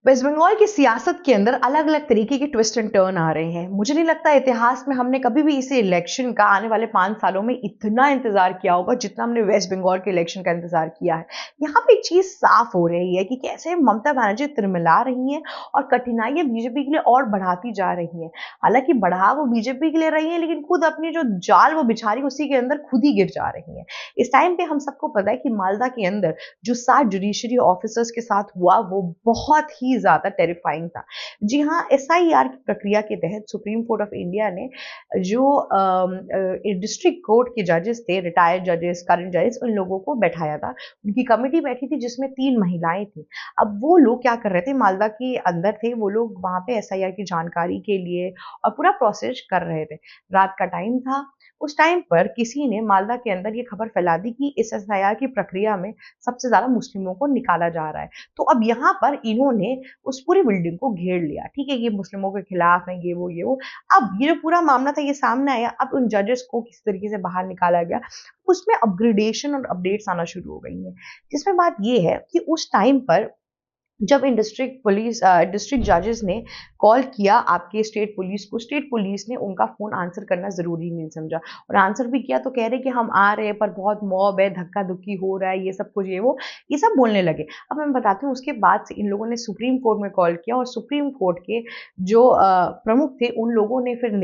Waste Bengal की सियासत के अंदर अलग अलग तरीके के ट्विस्ट एंड टर्न आ रहे हैं। मुझे नहीं लगता इतिहास में हमने कभी भी इसे इलेक्शन का आने वाले 5 सालों में इतना इंतजार किया होगा जितना हमने वेस्ट बंगाल के इलेक्शन का इंतजार किया है। यहाँ पे एक चीज साफ हो रही है कि कैसे ममता बनर्जी तिरमिला रही हैं और कठिनाइयां बीजेपी के लिए और बढ़ाती जा रही हैं। हालांकि बढ़ा वो बीजेपी के लिए रही है, लेकिन खुद अपनी जो जाल वो बिछा रही है उसी के अंदर खुद ही गिर जा रही है। इस टाइम पे हम सबको पता है कि मालदा के अंदर जो 7 जुडिशरी ऑफिसर्स के साथ हुआ वो बहुत ही ज्यादा टेरिफाइंग था। जी हाँ, एसआईआर की प्रक्रिया के तहत सुप्रीम कोर्ट ऑफ इंडिया ने जो डिस्ट्रिक्ट कोर्ट के जजेस थे, रिटायर्ड जजेस, करंट जजेस, उन लोगों को बैठाया था। उनकी कमेटी बैठी थी जिसमें 3 महिलाएं थी। अब वो लोग क्या कर रहे थे, मालदा के अंदर थे वो लोग, वहां पे एसआईआर की जानकारी के लिए और पूरा प्रोसेस कर रहे थे। रात का टाइम था। उस टाइम पर किसी ने मालदा के अंदर ये खबर फैला दी कि इस एसआईआर की प्रक्रिया में सबसे ज्यादा मुस्लिमों को निकाला जा रहा है। तो अब यहाँ पर इन्होंने उस पूरी बिल्डिंग को घेर लिया। ठीक है, ये मुस्लिमों के खिलाफ है, ये वो। अब ये जो पूरा मामला था ये सामने आया। अब उन जजेस को किस तरीके से बाहर निकाला गया, उसमें अपग्रेडेशन और अपडेट्स आना शुरू हो गई हैं। जिसमें बात ये है कि उस टाइम पर जब इन डिस्ट्रिक्ट जजेस ने कॉल किया आपके स्टेट पुलिस को, स्टेट पुलिस ने उनका फोन आंसर करना जरूरी नहीं समझा, और आंसर भी किया तो कह रहे कि हम आ रहे हैं पर बहुत मॉब है, धक्का धुक्की हो रहा है, ये सब कुछ, ये सब बोलने लगे। अब मैं बताती हूँ, उसके बाद से इन लोगों ने सुप्रीम कोर्ट में कॉल किया और सुप्रीम कोर्ट के जो प्रमुख थे उन लोगों ने फिर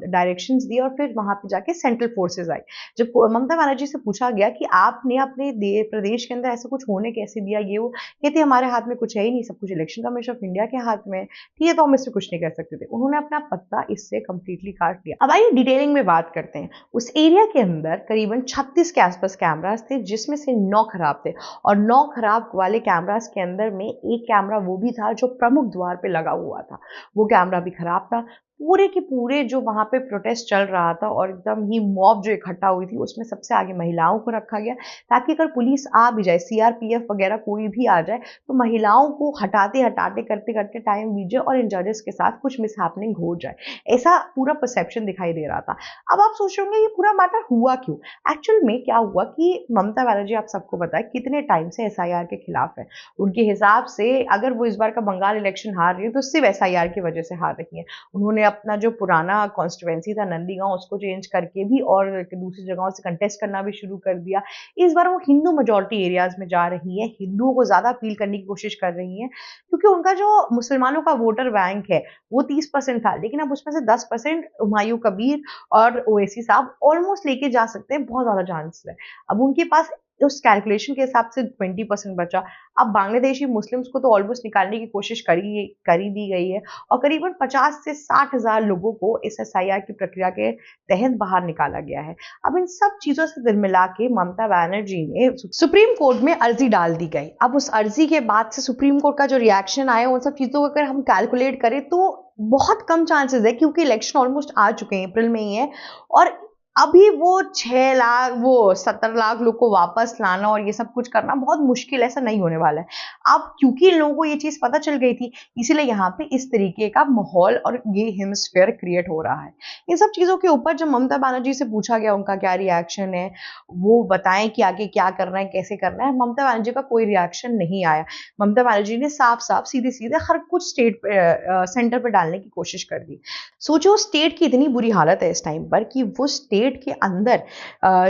डायरेक्शंस दिए और फिर वहां पे जाके सेंट्रल फोर्सेज आई। जब ममता बनर्जी से पूछा गया कि आपने अपने प्रदेश के अंदर ऐसा कुछ होने कैसे दिया, वो कहते हमारे हाथ में कुछ है ही नहीं, सब कुछ इलेक्शन कमीशन ऑफ इंडिया के हाथ में है। ठीक है, तो हम इससे कुछ नहीं कर सकते थे। उन्होंने अपना पत्ता इससे कंप्लीटली काट लिया। अब आइए डिटेलिंग में बात करते हैं। उस एरिया के अंदर करीबन 36 के आसपास कैमरास थे, जिसमें से 9 खराब थे, और 9 खराब वाले कैमरास के अंदर में एक कैमरा वो भी था जो प्रमुख द्वार पे लगा हुआ था। वो कैमरा भी खराब था। पूरे के पूरे जो वहां पे प्रोटेस्ट चल रहा था और एकदम ही मॉब जो इकट्ठा हुई थी, उसमें सबसे आगे महिलाओं को रखा गया, ताकि अगर पुलिस आ भी जाए, सीआरपीएफ वगैरह कोई भी आ जाए, तो महिलाओं को हटाते हटाते करते करते टाइम बीत जाए और इन जजेस के साथ कुछ मिसहैपनिंग हो जाए। ऐसा पूरा परसेप्शन दिखाई दे रहा था। अब आप सोच रहे होंगे ये पूरा मैटर हुआ क्यों। एक्चुअल में क्या हुआ कि ममता बनर्जी, आप सबको पता है, कितने टाइम से एसआईआर के खिलाफ है। उनके हिसाब से अगर वो इस बार का बंगाल इलेक्शन हार रही है तो सिर्फ एसआईआर की वजह से हार रही है। उन्होंने अपना जो पुराना कॉन्स्टिट्यूएंसी था नंदीगांव, उसको चेंज करके भी और दूसरी जगहों से कंटेस्ट करना भी शुरू कर दिया। इस बार वो हिंदू मेजोरिटी एरियाज में जा रही है, हिंदुओं को ज्यादा अपील करने की कोशिश कर रही है, क्योंकि उनका जो मुसलमानों का वोटर बैंक है वो 30% था, लेकिन अब उसमें से 10% हुमायूं कबीर और ओवैसी साहब ऑलमोस्ट लेके जा सकते हैं, बहुत ज्यादा चांस है। अब उनके पास उस कैलकुलेशन के हिसाब से 20% बचा। अब बांग्लादेशी मुस्लिम्स को तो ऑलमोस्ट निकालने की कोशिश करी दी गई है, और करीबन 50 से 60 हजार लोगों को इस एसआईआर की प्रक्रिया के तहत बाहर निकाला गया है। अब इन सब चीजों से दिल मिला के ममता बनर्जी ने सुप्रीम कोर्ट में अर्जी डाल दी गई। अब उस अर्जी के बाद से सुप्रीम कोर्ट का जो रिएक्शन आया, उन सब चीजों को अगर हम कैलकुलेट करें तो बहुत कम चांसेस है, क्योंकि इलेक्शन ऑलमोस्ट आ चुके हैं, अप्रैल में ही है, और अभी वो 6 लाख, वो 70 लाख लोग को वापस लाना और ये सब कुछ करना बहुत मुश्किल, ऐसा नहीं होने वाला है। अब क्योंकि इन लोगों को ये चीज पता चल गई थी, इसीलिए यहाँ पे इस तरीके का माहौल और ये हिमस्फीयर क्रिएट हो रहा है। इन सब चीजों के ऊपर जब ममता बनर्जी से पूछा गया उनका क्या रिएक्शन है, वो बताएं कि आगे क्या करना है, कैसे करना है, ममता बनर्जी का कोई रिएक्शन नहीं आया। ममता बनर्जी ने साफ साफ सीधे सीधे हर कुछ सेंटर पर डालने की कोशिश कर दी। सोचो, स्टेट की इतनी बुरी हालत है इस टाइम पर कि वो स्टेट के अंदर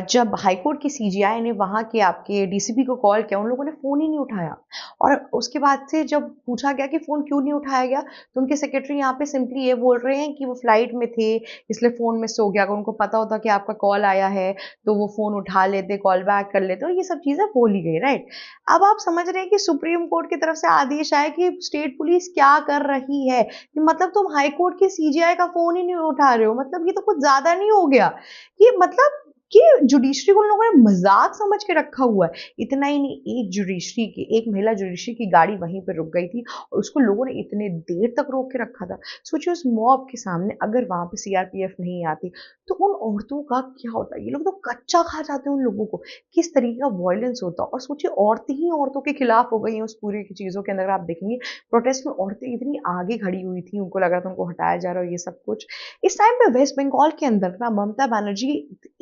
जब हाईकोर्ट की सीजीआई ने वहां के आपके डीसीपी को कॉल किया, उन लोगों ने फोन ही नहीं उठाया। और उसके बाद से जब पूछा गया कि फोन क्यों नहीं उठाया गया, तो उनके सेक्रेटरी यहाँ पे सिंपली ये बोल रहे हैं कि वो फ्लाइट में थे, इसलिए फोन मिस हो गया। अगर उनको पता होता कि आपका कॉल आया है तो वो फोन उठा लेते, कॉल बैक कर लेते, और ये सब चीजें बोली गई, राइट। अब आप समझ रहे हैं कि सुप्रीम कोर्ट की तरफ से आदेश आया कि स्टेट पुलिस क्या कर रही है, कि मतलब तुम हाई कोर्ट के सीजीआई का फोन ही नहीं उठा रहे हो, मतलब ये तो कुछ ज्यादा नहीं हो गया। ये मतलब कि जुडिशरी को उन लोगों ने मजाक समझ के रखा हुआ है। इतना ही नहीं, एक महिला जुडिशरी की गाड़ी वहीं पे रुक गई थी और उसको लोगों ने इतने देर तक रोक के रखा था। सोचिए, उस मॉब के सामने अगर वहां पे सीआरपीएफ नहीं आती तो उन औरतों का क्या होता। ये लोग तो कच्चा खा जाते हैं उन लोगों को, किस तरीके का वायलेंस होता। और सोचिए, औरतें ही औरतों के खिलाफ हो गई हैं उस पूरी की चीजों के अंदर। आप देखेंगे प्रोटेस्ट में औरतें इतनी आगे खड़ी हुई थी, उनको लगा था उनको हटाया जा रहा है, ये सब कुछ। इस टाइम पे वेस्ट बंगाल के अंदर ना ममता बनर्जी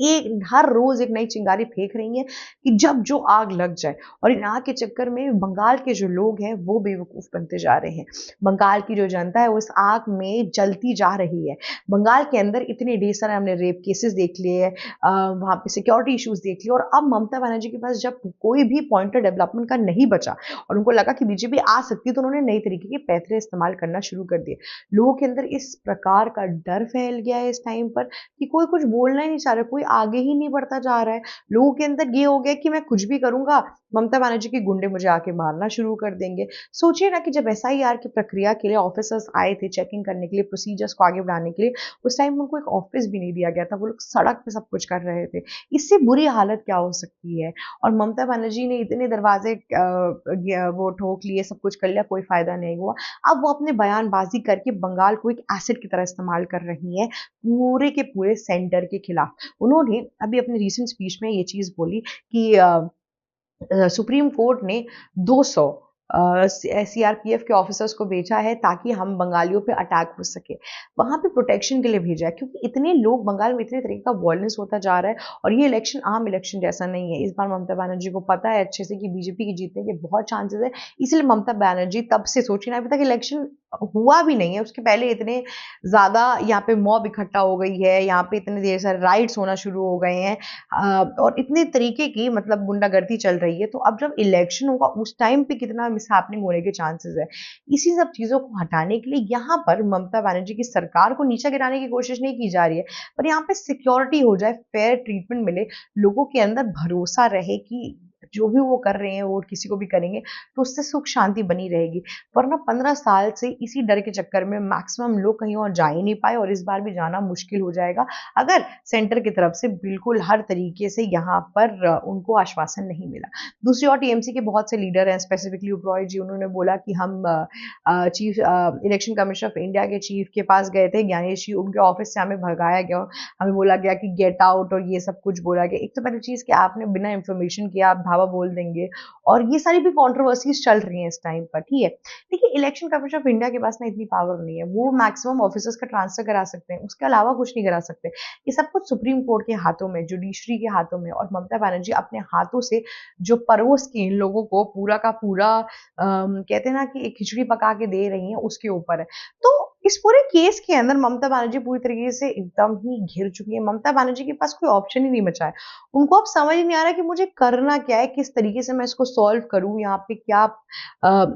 एक हर रोज़ एक नई चिंगारी फेंक रही हैं कि जब जो आग लग जाए। और इन आग के चक्कर में बंगाल के जो लोग हैं वो बेवकूफ़ बनते जा रहे हैं। बंगाल की जो जनता है वो इस आग में जलती जा रही है। बंगाल के अंदर इतने ढेर सारे हमने रेप केसेस देख लिए हैं, वहाँ पे सिक्योरिटी इश्यूज़ देख लिए, और अब ममता बनर्जी के पास जब कोई भी पॉइंटर डेवलपमेंट का नहीं बचा और उनको लगा कि बीजेपी आ सकती है, तो उन्होंने नई तरीके के पैंतरे इस्तेमाल करना शुरू कर दिए। लोगों के अंदर इस प्रकार का डर फैल गया है इस टाइम पर कि कोई कुछ बोलना ही नहीं चाह रहा, कोई आगे ही नहीं बढ़ता जा रहा है। लोगों के अंदर ये हो गया कि मैं कुछ भी करूँगा, ममता बनर्जी के गुंडे मुझे आके मारना शुरू कर देंगे। सोचिए ना कि जब एसआईआर की प्रक्रिया के लिए ऑफिसर्स आए थे चेकिंग करने के लिए, प्रोसीजर्स को आगे बढ़ाने के लिए, उस टाइम उनको एक ऑफिस भी नहीं दिया गया था, वो लोग सड़क पे सब कुछ कर रहे थे। इससे बुरी हालत क्या हो सकती है? और ममता बनर्जी ने इतने दरवाजे वो ठोक लिए, सब कुछ कर लिया, कोई फायदा नहीं हुआ। अब वो अपने बयानबाजी करके बंगाल को एक एसेट की तरह इस्तेमाल कर रही हैं, पूरे के पूरे सेंटर के खिलाफ। उन्होंने अभी अपनी रीसेंट स्पीच में ये चीज़ बोली कि सुप्रीम कोर्ट ने 200 सीआरपीएफ के ऑफिसर्स को भेजा है ताकि हम बंगालियों पे अटैक हो सके। वहाँ पे प्रोटेक्शन के लिए भेजा है, क्योंकि इतने लोग बंगाल में इतने तरीके का वायलेंस होता जा रहा है, और ये इलेक्शन आम इलेक्शन जैसा नहीं है। इस बार ममता बनर्जी को पता है अच्छे से कि बीजेपी के जीतने के बहुत चांसेस है, इसलिए ममता बनर्जी तब से सोची ना, अभी तक इलेक्शन हुआ भी नहीं है, उसके पहले इतने ज़्यादा यहाँ पे मॉब इकट्ठा हो गई है, यहाँ पे इतने देर सारे राइट्स होना शुरू हो गए हैं, और इतने तरीके की मतलब गुंडागर्दी चल रही है। तो अब जब इलेक्शन होगा उस टाइम पे कितना मिसहैपनिंग होने के चांसेस है। इसी सब चीज़ों को हटाने के लिए यहाँ पर ममता बनर्जी की सरकार को नीचे गिराने की कोशिश नहीं की जा रही है, पर यहाँ पे सिक्योरिटी हो जाए, फेयर ट्रीटमेंट मिले, लोगों के अंदर भरोसा रहे कि जो भी वो कर रहे हैं वो किसी को भी करेंगे तो उससे सुख शांति बनी रहेगी। वरना 15 साल से इसी डर के चक्कर में मैक्सिमम लोग कहीं और जा ही नहीं पाए, और इस बार भी जाना मुश्किल हो जाएगा अगर सेंटर की तरफ से बिल्कुल हर तरीके से यहाँ पर उनको आश्वासन नहीं मिला। दूसरी ओर टीएमसी के बहुत से लीडर हैं, स्पेसिफिकली ओबरॉय जी, उन्होंने बोला कि हम chief election commission of India के चीफ के पास गए थे ज्ञानेश जी, उनके ऑफिस से हमें भगाया गया, हमें बोला गया कि गेट आउट और ये सब कुछ बोला गया। एक तो पहली चीज़ कि आपने बिना इन्फॉर्मेशन के आप धावा बोल देंगे, और ये सारी भी कंट्रोवर्सीज चल रही हैं इस टाइम पर, ठीक है। देखिए, इलेक्शन कमीशन ऑफ इंडिया के पास ना इतनी पावर नहीं है, वो मैक्सिमम ऑफिसर्स का ट्रांसफर करा सकते हैं, उसके अलावा कुछ नहीं करा सकते। ये सब कुछ सुप्रीम कोर्ट के हाथों में, जुडिशरी के हाथों में, और ममता बनर्जी अपने हाथों से जो परोस के इन लोगों को पूरा का पूरा कहते हैं ना कि एक खिचड़ी पका के दे रही हैं, उसके ऊपर है। तो इस पूरे केस के अंदर ममता बनर्जी पूरी तरीके से एकदम ही घिर चुकी है। ममता बनर्जी के पास कोई ऑप्शन ही नहीं बचा है। उनको अब समझ नहीं आ रहा कि मुझे करना क्या है, किस तरीके से मैं इसको सॉल्व करूँ, यहाँ पे क्या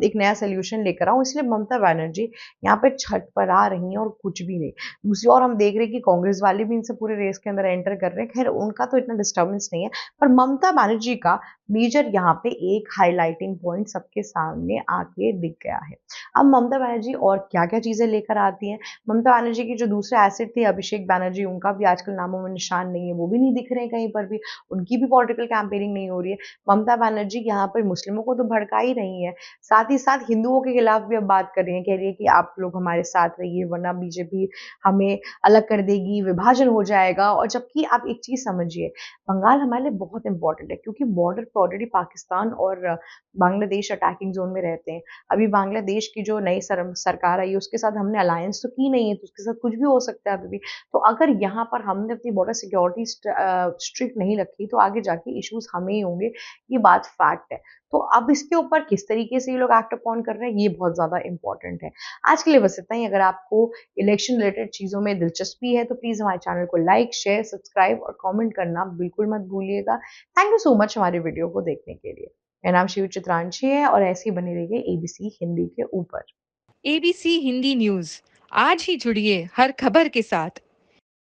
एक नया सॉल्यूशन लेकर आऊँ। इसलिए ममता बनर्जी यहाँ पे छत पर आ रही हैं और कुछ भी नहीं। दूसरी ओर हम देख रहे हैं कि कांग्रेस वाले भी इनसे पूरे रेस के अंदर एंटर कर रहे हैं। खैर उनका तो इतना डिस्टर्बेंस नहीं है, पर ममता बनर्जी का मेजर यहाँ पे एक हाईलाइटिंग पॉइंट सबके सामने आके दिख गया है। अब ममता बनर्जी और क्या-क्या चीज़ें लेकर आती हैं। ममता बनर्जी की जो दूसरे एसेट थे अभिषेक बनर्जी, उनका भी आजकल नामो में निशान नहीं है, वो भी नहीं दिख रहे हैं कहीं पर भी, उनकी भी पॉलिटिकल कैंपेनिंग नहीं हो रही है। ममता बनर्जी यहाँ पर मुस्लिमों को तो भड़का ही रही हैं, साथ ही साथ हिंदुओं के खिलाफ भी अब बात कर रही हैं, कह रही है कि आप लोग हमारे साथ रहिए वरना बीजेपी हमें अलग कर देगी, विभाजन हो जाएगा। और जबकि आप एक चीज़ समझिए, बंगाल हमारे लिए बहुत इंपॉर्टेंट है, क्योंकि बॉर्डर पे ऑलरेडी पाकिस्तान और बांग्लादेश अटैकिंग जोन में रहते हैं। अभी बांग्लादेश की जो नई सरकार आई है उसके साथ हमने अलायंस तो की नहीं है, तो उसके साथ कुछ भी हो सकता है अभी भी। तो अगर यहाँ पर हमने अपनी बॉर्डर सिक्योरिटी स्ट्रिक्ट नहीं रखी तो आगे जाके इश्यूज हमें ही होंगे, ये बात फैक्ट है। तो अब इसके ऊपर किस तरीके से ये लोग एक्ट अपॉन कर रहे हैं, ये बहुत ज्यादा इंपॉर्टेंट है। आज के लिए बस इतना ही। अगर आपको इलेक्शन रिलेटेड चीजों में दिलचस्पी है तो प्लीज हमारे चैनल को लाइक, शेयर, सब्सक्राइब और कमेंट करना बिल्कुल मत भूलिएगा। थैंक यू सो मच हमारे वीडियो को देखने के लिए। मेरा नाम शिव चित्रांशी है और ऐसे ही बने रहिए एबीसी हिंदी के ऊपर। ABC Hindi news. आज ही जुड़िए हर खबर के साथ